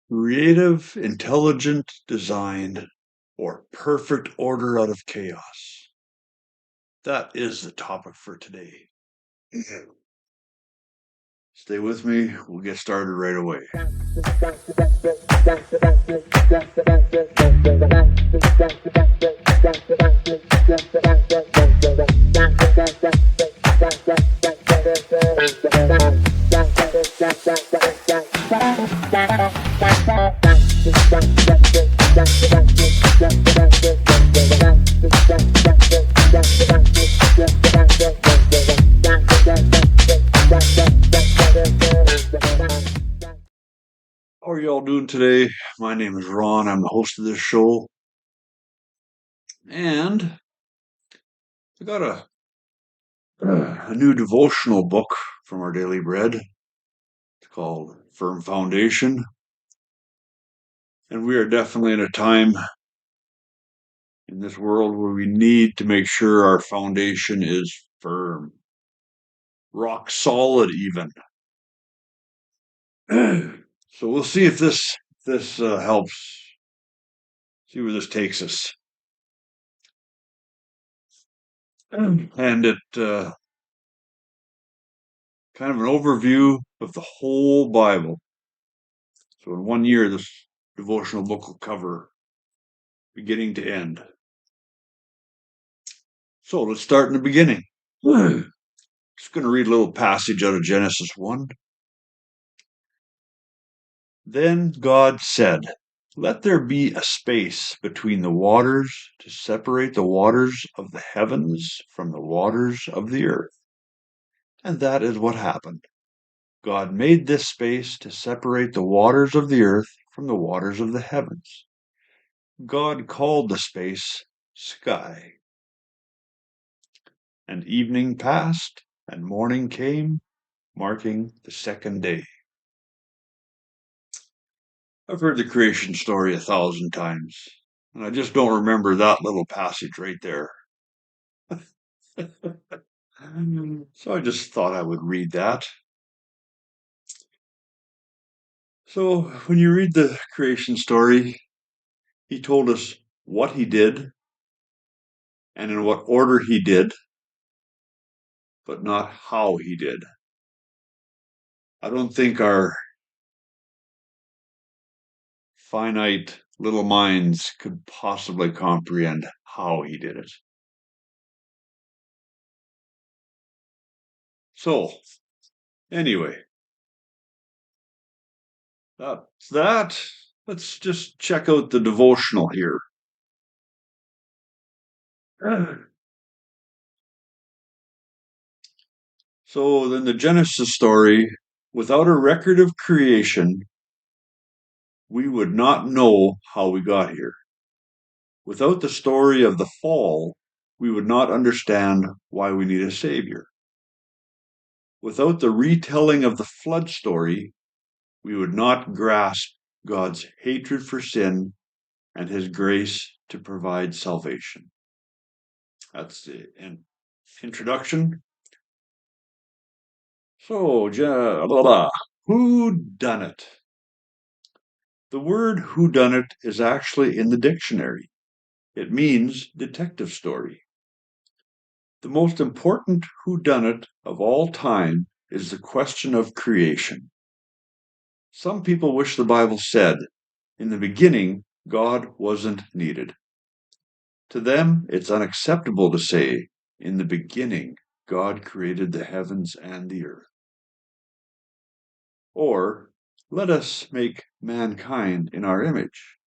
Creative, intelligent design, or perfect order out of chaos. That is the topic for today. Stay with me. We'll get started right away. How are y'all doing today? My name is Ron. I'm the host of this show. And I got a new devotional book from our Daily Bread. It's called Firm Foundation. And we are definitely in a time in this world where we need to make sure our foundation is firm, rock solid even. So we'll see if this helps. See where this takes us. And it kind of an overview of the whole Bible. So in 1 year, this devotional book will cover beginning to end. So let's start in the beginning. Just going to read a little passage out of Genesis 1. Then God said, "Let there be a space between the waters to separate the waters of the heavens from the waters of the earth." And that is what happened. God made this space to separate the waters of the earth from the waters of the heavens. God called the space sky. And evening passed, and morning came, marking the second day. I've heard the creation story 1,000 times, and I just don't remember that little passage right there. So I just thought I would read that. So when you read the creation story, he told us what he did and in what order he did, but not how he did. I don't think our finite little minds could possibly comprehend how he did it. So, anyway, that's that. Let's just check out the devotional here. So, in the Genesis story, without a record of creation, we would not know how we got here. Without the story of the fall, we would not understand why we need a savior. Without the retelling of the flood story, we would not grasp God's hatred for sin and his grace to provide salvation. That's the introduction. So, who done it? The word whodunit is actually in the dictionary. It means detective story. The most important whodunit of all time is the question of creation. Some people wish the Bible said, "In the beginning, God wasn't needed." To them, it's unacceptable to say, "In the beginning, God created the heavens and the earth." Or, "Let us make mankind in our image."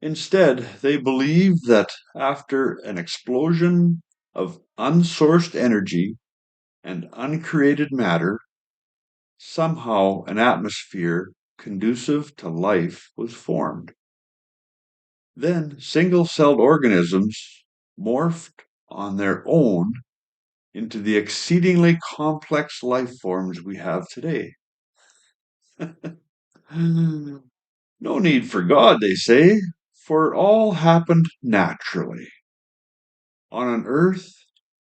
Instead, they believe that after an explosion of unsourced energy and uncreated matter, somehow an atmosphere conducive to life was formed. Then single-celled organisms morphed on their own into the exceedingly complex life forms we have today. No need for God, they say, for it all happened naturally. On an earth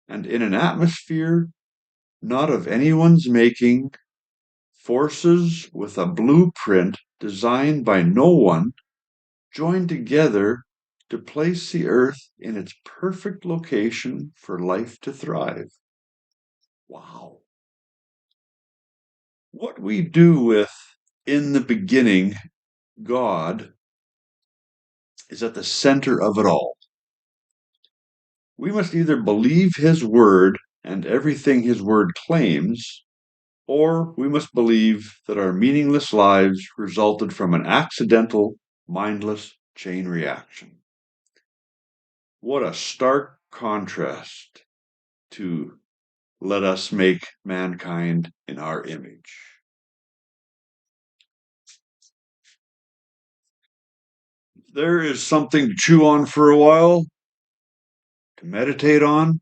and in an atmosphere not of anyone's making, Forces with a blueprint designed by no one join together to place the earth in its perfect location for life to thrive. Wow. What we do with "in the beginning, God" is at the center of it all. We must either believe His word and everything His word claims, or we must believe that our meaningless lives resulted from an accidental, mindless chain reaction. What a stark contrast to "let us make mankind in our image." There is something to chew on for a while, to meditate on.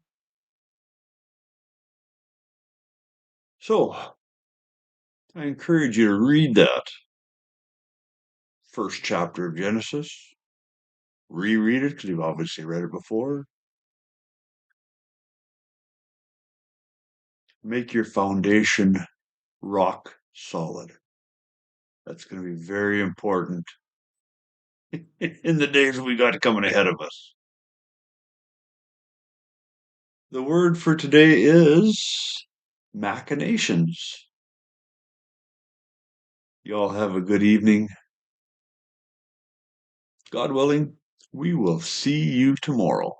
So, I encourage you to read that first chapter of Genesis. Reread it because you've obviously read it before. Make your foundation rock solid. That's going to be very important in the days we got coming ahead of us. The word for today is machinations. You all have a good evening. God willing, we will see you tomorrow.